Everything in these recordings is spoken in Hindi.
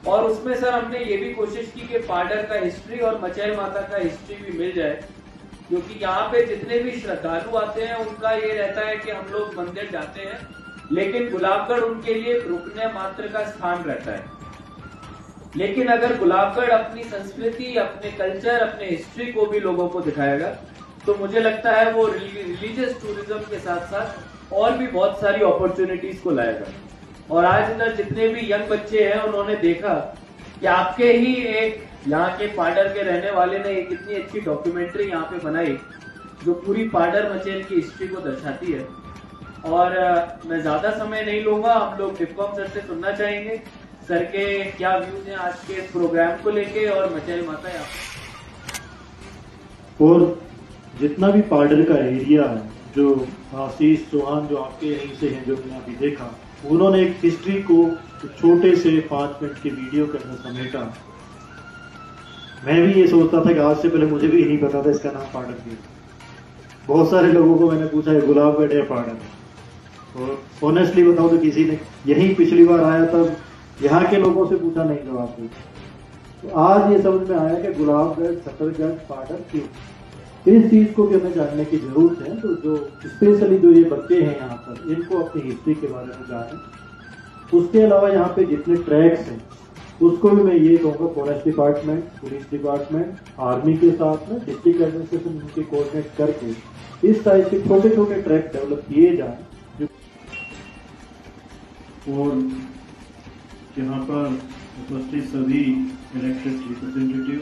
और उसमें सर हमने ये भी कोशिश की कि पाडर का हिस्ट्री और मचैल माता का हिस्ट्री भी मिल जाए, क्योंकि यहाँ पे जितने भी श्रद्धालु आते हैं उनका ये रहता है कि हम लोग मंदिर जाते हैं, लेकिन गुलाबगढ़ उनके लिए रुकने मात्र का स्थान रहता है। लेकिन अगर गुलाबगढ़ अपनी संस्कृति, अपने कल्चर, अपने हिस्ट्री को भी लोगों को दिखाएगा, तो मुझे लगता है वो रिलीजियस टूरिज्म के साथ साथ और भी बहुत सारी अपॉर्चुनिटीज को लाएगा। और आज इधर जितने भी यंग बच्चे हैं उन्होंने देखा कि आपके ही एक यहाँ के पाडर के रहने वाले ने एक इतनी अच्छी डॉक्यूमेंट्री यहाँ पे बनाई जो पूरी पाडर मचैल की हिस्ट्री को दर्शाती है। और मैं ज्यादा समय नहीं लूंगा, हम लोग डिपकॉम सर से सुनना चाहेंगे सर के क्या व्यूज हैं आज के प्रोग्राम को लेके और मचैल माता यहाँ। और जितना भी पाडर का एरिया है, जो आशीष चौहान जो आपके यहीं से हैं, जो मैंने अभी देखा, उन्होंने एक हिस्ट्री को छोटे से 5 मिनट के वीडियो के अंदर समेटा। मैं भी ये सोचता था कि आज से पहले मुझे भी नहीं पता था इसका नाम पाडर है। बहुत सारे लोगों को मैंने पूछा है गुलाबगढ़ या पाडर, और ऑनेस्टली बताऊं तो किसी ने यही पिछली बार आया तब यहाँ के लोगों से पूछा, नहीं जवाब दिया। तो आज ये समझ में आया कि गुलाबगढ़, छतरगढ़, पाडर क्यों, इस चीज को भी हमें जानने की जरूरत है। तो जो स्पेशली जो ये बच्चे हैं यहाँ पर, इनको अपनी हिस्ट्री के बारे में जाने। उसके अलावा यहाँ पे जितने ट्रैक्स हैं उसको भी मैं ये कहूँगा forest department, police department, army के साथ में डिस्ट्रिक्ट एडमिनिस्ट्रेशन उनके कोऑर्डिनेट करके इस टाइप के छोटे छोटे ट्रैक डेवलप किए जाए। और यहाँ पर उपस्थित सभी इलेक्टेड रिप्रेजेंटेटिव,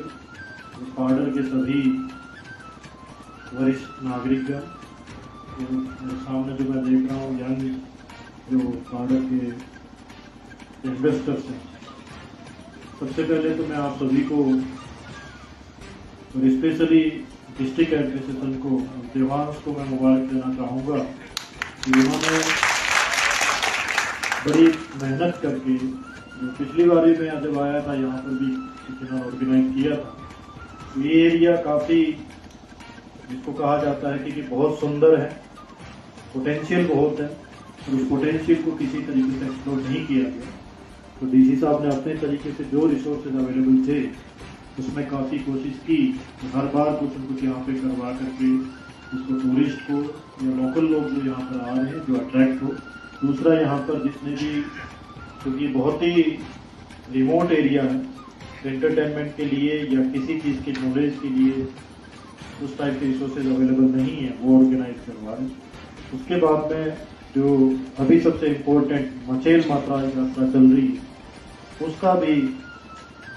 पाडर के सभी वरिष्ठ नागरिकगण, मेरे सामने जो मैं देख रहा हूँ यंग जो पाडर के इन्वेस्टर्स हैं, सबसे पहले तो मैं आप सभी को और स्पेशली डिस्ट्रिक्ट एडमिनिस्ट्रेशन को, देवांश को मैं मुबारक देना चाहूँगा कि उन्होंने बड़ी मेहनत करके, जो पिछली बार भी मैं जब आया था यहाँ पर भी किसी ने ऑर्गेनाइज किया था, ये एरिया काफ़ी जिसको कहा जाता है कि बहुत सुंदर है, पोटेंशियल बहुत है, और उस पोटेंशियल को किसी तरीके से एक्सप्लोर नहीं किया गया। तो डीसी साहब ने अपने तरीके से जो रिसोर्सेज अवेलेबल थे उसमें काफ़ी कोशिश की कि हर बार कुछ न कुछ यहाँ पे करवा करके उसको टूरिस्ट को या लोकल लोग जो यहाँ पर आ रहे हैं जो अट्रैक्ट हो। दूसरा, यहाँ पर जितने भी, क्योंकि बहुत ही रिमोट एरिया है, एंटरटेनमेंट के लिए या किसी चीज़ के नॉलेज के लिए उस टाइप के रिसोर्सेज अवेलेबल नहीं है, वो ऑर्गेनाइज करवा रहे हैं। उसके बाद में जो अभी सबसे इम्पोर्टेंट मचैल माता यात्रा चल रही है, उसका भी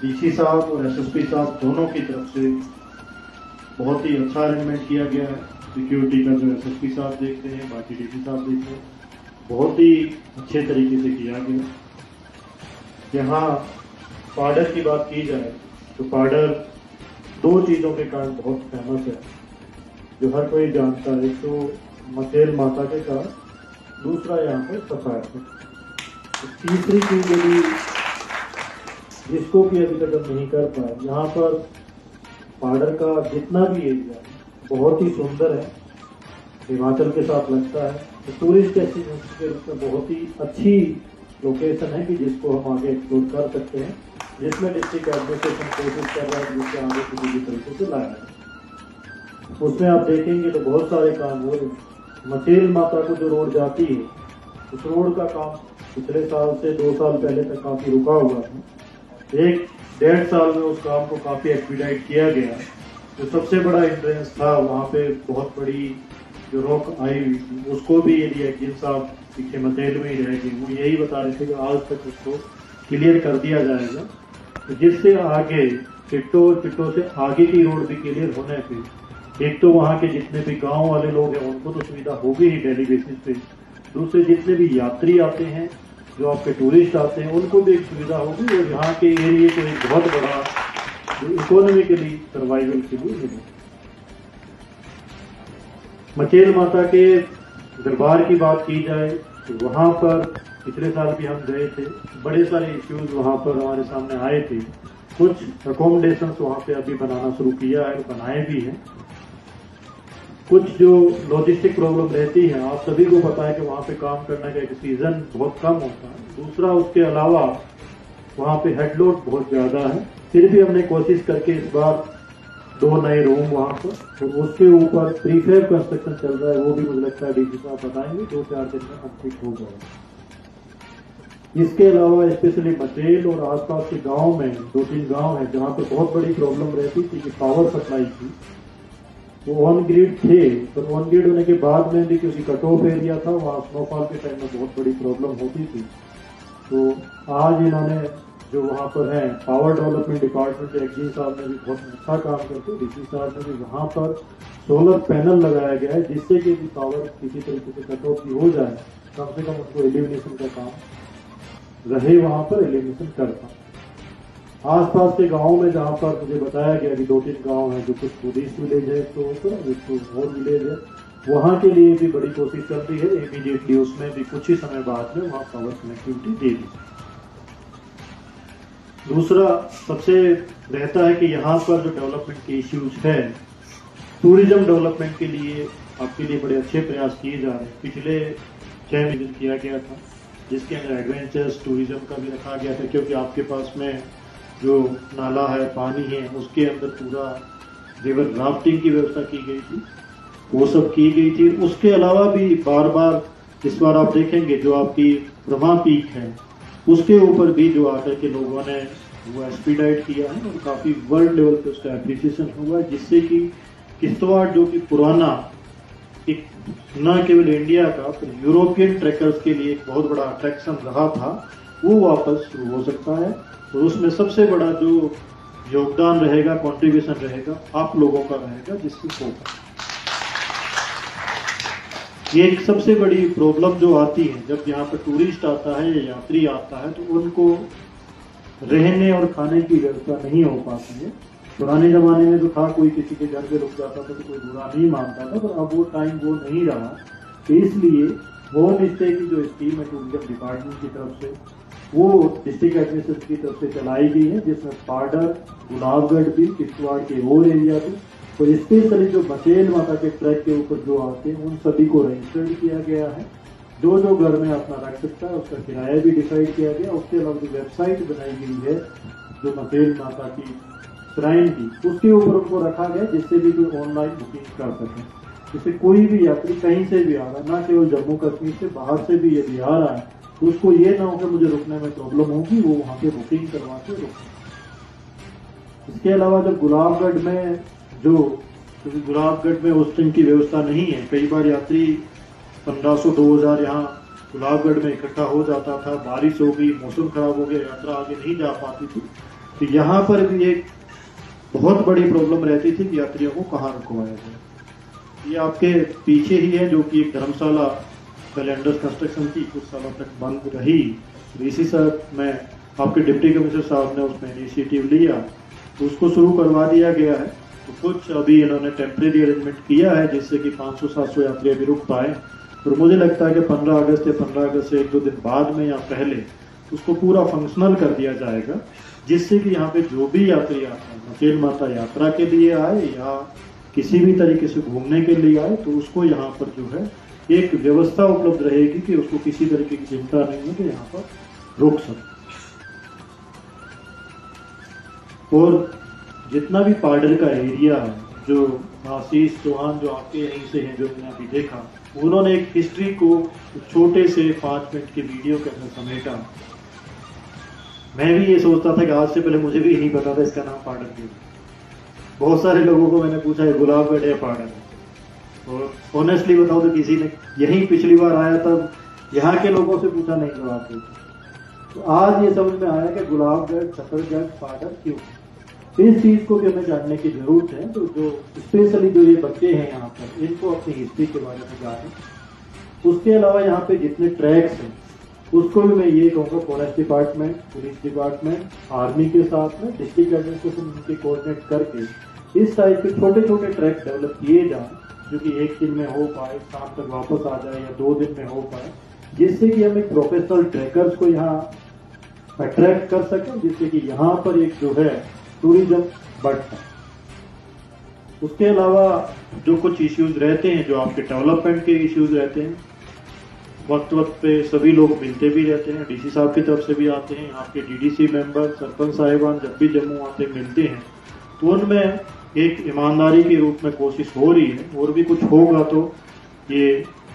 डीसी साहब और एसएसपी साहब दोनों की तरफ से बहुत ही अच्छा अरेंजमेंट किया गया है। सिक्योरिटी का जो एसएसपी साहब देखते हैं, बाकी डीसी साहब देखते हैं, बहुत ही अच्छे तरीके से किया गया। यहाँ पाडर की बात की जाए तो पाडर 2 चीज़ों के कारण बहुत फेमस है, जो हर कोई जानता है। एक तो मचैल माता के कारण, दूसरा यहाँ पर सफाई। तो तीसरी चीज यदि जिसको भी अभी तक हम नहीं कर पाए, यहाँ पर पाडर का जितना भी एरिया बहुत ही सुंदर है, हिमाचल के साथ लगता है। तो टूरिस्ट डेस्टिनेशन के रूप में बहुत ही अच्छी लोकेशन है कि जिसको हम आगे एक्सप्लोर कर सकते हैं, जिसमें डिस्ट्रिक्ट एडमिनिस्ट्रेशन कोशिश कर रहा है जिससे आगे किसी भी तरीके से लाया जाए। उसमें आप देखेंगे तो बहुत सारे काम हो रहे हैं। मचैल माता को जो रोड जाती है, उस रोड का काम पिछले साल से 2 साल पहले तक काफी रुका हुआ था। 1-1.5 साल में उस काम को काफी एक्सपीडाइट किया गया। जो सबसे बड़ा एंट्रेंस था वहाँ पे बहुत बड़ी जो रॉक आई हुई थी, उसको भी यदि एक्जिन साहब पीछे मचैल में ही रहेगी, वो यही बता रहे थे कि आज तक उसको क्लियर कर दिया जाएगा, तो जिससे आगे चिट्टो से आगे की रोड भी क्लियर होने पे एक तो वहाँ के जितने भी गांव वाले लोग हैं उनको तो सुविधा होगी ही डेली बेसिस पे, दूसरे जितने भी यात्री आते हैं, जो आपके टूरिस्ट आते हैं, उनको भी एक सुविधा होगी, और यहाँ के एरिए को एक बहुत बड़ा इकोनॉमिकली सर्वाइवल के लिए मिलेगा। मचैल माता के दरबार की बात की जाए तो वहाँ पर पिछले साल भी हम गए थे, बड़े सारे इश्यूज वहाँ पर हमारे सामने आए थे। कुछ अकोमोडेशन वहाँ पे अभी बनाना शुरू किया है, बनाए भी हैं। कुछ जो लॉजिस्टिक प्रॉब्लम रहती है, आप सभी को पता है कि वहाँ पे काम करने का एक सीजन बहुत कम होता है। दूसरा, उसके अलावा वहाँ पे हेड लोड बहुत ज़्यादा है। फिर भी हमने कोशिश करके इस बार 2 नए रूम वहाँ पर, तो उसके ऊपर प्रीफेब कंस्ट्रक्शन चल रहा है, वो भी मुझे लगता है डीसी साहब बताएंगे 2-4 दिन में कंप्लीट हो जाएगा। इसके अलावा स्पेशली मचेल और आसपास के गांव में 2-3 गांव हैं जहाँ पर बहुत बड़ी प्रॉब्लम रहती थी कि पावर सप्लाई की, वो ऑन ग्रिड थे, पर ऑन ग्रिड होने के बाद में भी क्योंकि कट ऑफ एरिया था, वहाँ स्नोफॉल के टाइम में बहुत बड़ी प्रॉब्लम होती थी। तो आज इन्होंने जो वहाँ पर है पावर डेवलपमेंट डिपार्टमेंट के एक्जी साहब ने भी बहुत अच्छा काम करके डीसी साहब ने भी वहाँ पर सोलर पैनल लगाया गया है, जिससे कि पावर किसी तरीके से कट ऑफ हो जाए, कम से कम उनको एलिमिनेशन का काम रहे, वहाँ पर एलिमिनेशन करता। आसपास के गाँव में जहाँ पर मुझे बताया गया कि 2-3 गाँव है, जो कुछ बुद्धिस्ट विलेज है, तो और विलेज है, वहाँ के लिए भी बड़ी कोशिश चल रही है इमीडिएटली, उसमें भी कुछ ही समय बाद में वहाँ पावर कनेक्टिविटी दे दी। दूसरा सबसे रहता है कि यहाँ पर जो डेवलपमेंट के इश्यूज है, टूरिज्म डेवलपमेंट के लिए आपके लिए बड़े अच्छे प्रयास किए जा रहे हैं। पिछले 6 महीने किया गया था, जिसके अंदर एडवेंचर्स टूरिज्म का भी रखा गया था, क्योंकि आपके पास में जो नाला है, पानी है, उसके अंदर पूरा रिवर राफ्टिंग की व्यवस्था की गई थी, वो सब की गई थी। उसके अलावा भी बार बार इस बार आप देखेंगे जो आपकी ब्रह्मा पीक है, उसके ऊपर भी जो आकर के लोगों ने वो एक्सपीडाइट किया है और काफी वर्ल्ड लेवल पे उसका एप्रिसिएशन हुआ है, जिससे कि किश्तवाड़ जो कि पुराना एक न केवल इंडिया का पर यूरोपियन ट्रैकर्स के लिए एक बहुत बड़ा अट्रैक्शन रहा था, वो वापस शुरू हो सकता है। और उसमें सबसे बड़ा जो योगदान रहेगा, कंट्रीब्यूशन रहेगा, आप लोगों का रहेगा, जिससे होगा। ये एक सबसे बड़ी प्रॉब्लम जो आती है जब यहाँ पर टूरिस्ट आता है या यात्री आता है, तो उनको रहने और खाने की व्यवस्था नहीं हो पाती है। पुराने जमाने में जो था, कोई किसी के घर पे रुक जाता था तो कोई बुरा नहीं मानता था, पर अब वो टाइम वो नहीं रहा। तो इसलिए होम स्टे की जो स्कीम है टूरिज्म डिपार्टमेंट की तरफ से, वो डिस्ट्रिक्ट एडमिनिस्ट्रेशन की तरफ से चलाई गई है, जिसमें पाडर, गुलाबगढ़ भी, किश्तवाड़ के और एरिया भी, और स्पेशली जो मचेल माता के ट्रैक के ऊपर जो आते हैं उन सभी को रजिस्टर्ड किया गया है। जो जो घर में अपना रख सकता है उसका किराया भी डिसाइड किया गया। उसके अलावा जो वेबसाइट बनाई गई है जो मचेल माता की श्राइन की, उसके ऊपर उनको रखा गया, जिससे भी कोई ऑनलाइन बुकिंग कर सके। जिससे कोई भी यात्री कहीं से भी आ रहा है, ना केवल जम्मू कश्मीर से, बाहर से भी यदि आ रहा है, तो उसको ये ना हो कि मुझे रुकने में प्रॉब्लम होगी, वो वहाँ पे बुकिंग करवा के रुके। इसके अलावा जब गुलाबगढ़ में क्योंकि गुलाबगढ़ में होस्टिंग की व्यवस्था नहीं है, कई बार यात्री 1500-2000 यहाँ गुलाबगढ़ में इकट्ठा हो जाता था, बारिश हो गई, मौसम खराब हो गया, यात्रा आगे नहीं जा पाती थी, तो यहाँ पर भी एक बहुत बड़ी प्रॉब्लम रहती थी कि यात्रियों को कहाँ रुकवाया जाए। ये आपके पीछे ही है, जो कि एक धर्मशाला पहले अंडर कंस्ट्रक्शन थी, कुछ सालों तक बंद रही। इसी साथ में आपके डिप्टी कमिश्नर साहब ने उसमें इनिशिएटिव लिया, तो उसको शुरू करवा दिया गया है। तो कुछ अभी इन्होंने टेम्परेरी अरेंजमेंट किया है, जिससे कि 500-700 यात्री अभी रुक पाए। और मुझे लगता है कि 15 अगस्त या 15 अगस्त से 1-2 दिन बाद में या पहले उसको पूरा फंक्शनल कर दिया जाएगा, जिससे कि यहाँ पे जो भी यात्री आता है, मचेल माता यात्रा के लिए आए या किसी भी तरीके से घूमने के लिए आए, तो उसको यहाँ पर जो है एक व्यवस्था उपलब्ध रहेगी कि उसको किसी तरीके की चिंता नहीं है कि यहाँ पर रुक सके। और जितना भी पाडर का एरिया है, जो आशीष चौहान जो आपके यहीं से हैं, जो मैंने अभी देखा, उन्होंने एक हिस्ट्री को छोटे से 5 मिनट के वीडियो के अंदर समेटा। मैं भी ये सोचता था कि आज से पहले मुझे भी नहीं पता था इसका नाम पाडर क्यों। बहुत सारे लोगों को मैंने पूछा है गुलाबगढ़ है पाडर, और ऑनेस्टली बताऊं तो किसी ने यहीं पिछली बार आया तब यहाँ के लोगों से पूछा, नहीं जवाब देते। तो आज ये समझ में आया कि गुलाबगढ़, छतरगढ़, पाडर क्यों, इस चीज को भी हमें जानने की जरूरत है। तो जो स्पेशली जो ये बच्चे हैं यहाँ पर, इनको अपनी हिस्ट्री के बारे में जाने। उसके अलावा यहाँ पे जितने ट्रैक्स हैं, उसको भी मैं ये कहूँगा forest department, police department, army के साथ में डिस्ट्रिक्ट एडमिनिस्ट्रेशन उनके कोऑर्डिनेट करके इस टाइप के छोटे छोटे ट्रैक डेवलप किए जाएं, जो कि 1 दिन में हो पाए, शाम तक वापस आ जाए, या 2 दिन में हो पाए, जिससे कि हम एक प्रोफेशनल ट्रैकर्स को यहाँ अट्रैक्ट कर सकें, जिससे कि यहाँ पर एक जो है टूरिज्म बढ़ता है। उसके अलावा जो कुछ इश्यूज रहते हैं, जो आपके डेवलपमेंट के इश्यूज रहते हैं, वक्त वक्त पे सभी लोग मिलते भी रहते हैं, डीसी साहब की तरफ से भी आते हैं, आपके डीडीसी मेंबर, सरपंच साहिबान जब भी जम्मू आते मिलते हैं, तो उनमें एक ईमानदारी के रूप में कोशिश हो रही है। और भी कुछ होगा तो ये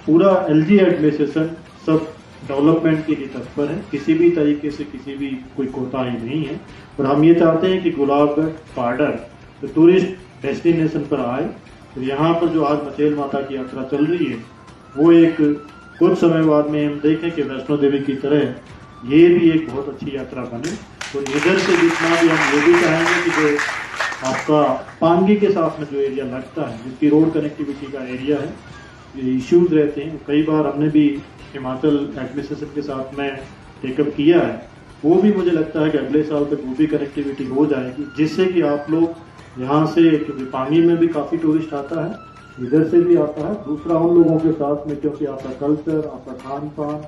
पूरा एलजी एडमिनिस्ट्रेशन सब डेवलपमेंट के लिए तत्पर है, किसी भी तरीके से किसी भी कोई कोताही नहीं है। और हम ये चाहते हैं कि गुलाबगढ़ पाडर जो टूरिस्ट डेस्टिनेशन पर आए, तो यहाँ पर जो आज मचेल माता की यात्रा चल रही है वो एक कुछ समय बाद में हम देखें कि वैष्णो देवी की तरह ये भी एक बहुत अच्छी यात्रा बने। तो इधर से जितना भी हम ये भी चाहेंगे कि जो आपका पांगी के साथ में जो एरिया लगता है, जिसकी रोड कनेक्टिविटी का एरिया है, ये इश्यूज रहते हैं। कई बार हमने भी हिमाचल एडमिनिस्ट्रेशन के साथ में टेकअप किया है, वो भी मुझे लगता है कि अगले साल तक वो भी कनेक्टिविटी हो जाएगी, जिससे कि आप लोग यहाँ से, क्योंकि पांगी में भी काफ़ी टूरिस्ट आता है, इधर से भी आता है, दूसरा उन लोगों के साथ में, क्योंकि आपका कल्चर, आपका खान पान,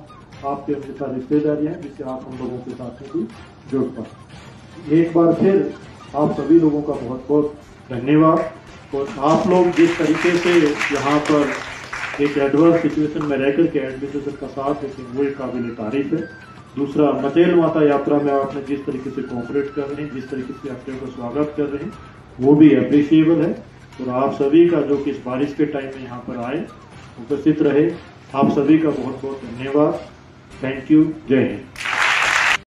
आपके उनके साथ रिश्तेदारी है, जिससे आप उन लोगों के साथ में भी जुड़ पाए। एक बार फिर आप सभी लोगों का बहुत बहुत धन्यवाद। और आप लोग जिस तरीके से यहाँ पर एक एडवर्स सिचुएशन में रहकर के एडमिनिस्ट्रेशन का साथ देते हैं, वो एक काबिल तारीफ है। दूसरा, मचेल माता यात्रा में आपने जिस तरीके से कोऑपरेट कर रहे हैं, जिस तरीके से यात्रियों का स्वागत कर रहे हैं, वो भी अप्रिशिएबल है। और आप सभी का जो कि इस बारिश के टाइम में यहाँ पर आए, उपस्थित रहे, आप सभी का बहुत बहुत धन्यवाद। Thank you. जय हिंद।